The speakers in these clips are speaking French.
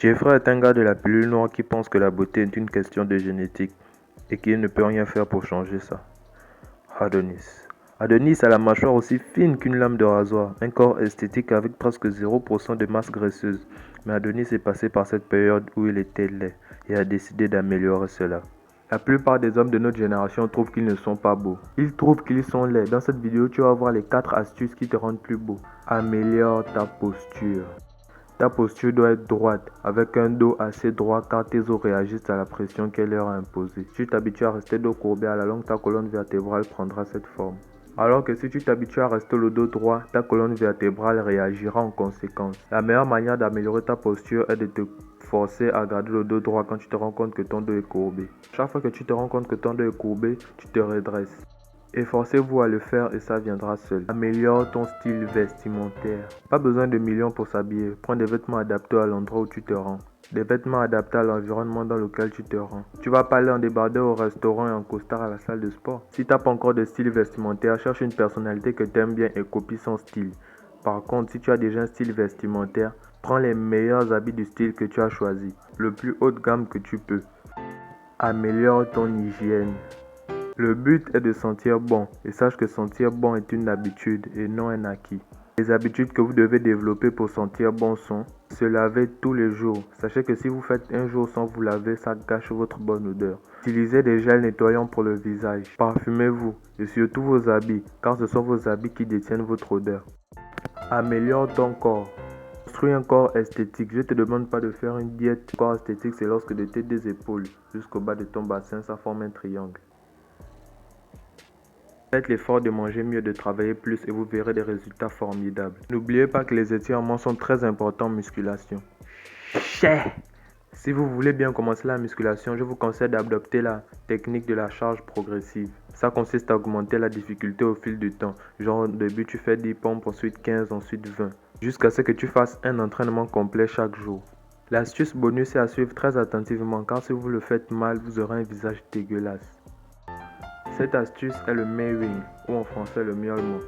Jeffrey est un gars de la pilule noire qui pense que la beauté est une question de génétique et qu'il ne peut rien faire pour changer ça. Adonis. Adonis a la mâchoire aussi fine qu'une lame de rasoir, un corps esthétique avec presque 0% de masse graisseuse. Mais Adonis est passé par cette période où il était laid et a décidé d'améliorer cela. La plupart des hommes de notre génération trouvent qu'ils ne sont pas beaux. Ils trouvent qu'ils sont laids. Dans cette vidéo, tu vas voir les 4 astuces qui te rendent plus beau. Améliore ta posture. Ta posture doit être droite, avec un dos assez droit car tes os réagissent à la pression qu'elle leur a imposée. Si tu t'habitues à rester dos courbé à la longue, ta colonne vertébrale prendra cette forme. Alors que si tu t'habitues à rester le dos droit, ta colonne vertébrale réagira en conséquence. La meilleure manière d'améliorer ta posture est de te forcer à garder le dos droit quand tu te rends compte que ton dos est courbé. Chaque fois que tu te rends compte que ton dos est courbé, tu te redresses. Efforcez-vous à le faire et ça viendra seul. Améliore ton style vestimentaire. Pas besoin de millions pour s'habiller. Prends des vêtements adaptés à l'endroit où tu te rends. Des vêtements adaptés à l'environnement dans lequel tu te rends. Tu vas pas aller en débardeur au restaurant et en costard à la salle de sport. Si t'as pas encore de style vestimentaire, cherche une personnalité que t'aimes bien et copie son style. Par contre, si tu as déjà un style vestimentaire, prends les meilleurs habits du style que tu as choisi. Le plus haut de gamme que tu peux. Améliore ton hygiène. Le but est de sentir bon et sache que sentir bon est une habitude et non un acquis. Les habitudes que vous devez développer pour sentir bon sont se laver tous les jours. Sachez que si vous faites un jour sans vous laver, ça gâche votre bonne odeur. Utilisez des gels nettoyants pour le visage. Parfumez-vous et surtout vos habits car ce sont vos habits qui détiennent votre odeur. Améliore ton corps. Construis un corps esthétique. Je ne te demande pas de faire une diète. Corps esthétique, c'est lorsque de tes deux épaules jusqu'au bas de ton bassin, ça forme un triangle. Faites l'effort de manger mieux, de travailler plus et vous verrez des résultats formidables. N'oubliez pas que les étirements sont très importants en musculation. Si vous voulez bien commencer la musculation, je vous conseille d'adopter la technique de la charge progressive. Ça consiste à augmenter la difficulté au fil du temps. Genre au début tu fais 10 pompes, ensuite 15, ensuite 20. Jusqu'à ce que tu fasses un entraînement complet chaque jour. L'astuce bonus est à suivre très attentivement car si vous le faites mal, vous aurez un visage dégueulasse. Cette astuce est le meiring, ou en français le miaulement.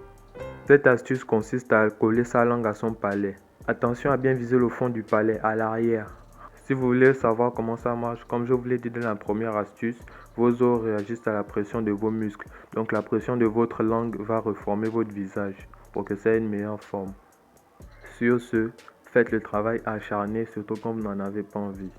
Cette astuce consiste à coller sa langue à son palais. Attention à bien viser le fond du palais, à l'arrière. Si vous voulez savoir comment ça marche, comme je vous l'ai dit dans la première astuce, vos os réagissent à la pression de vos muscles. Donc la pression de votre langue va reformer votre visage pour que ça ait une meilleure forme. Sur ce, faites le travail acharné, surtout quand vous n'en avez pas envie.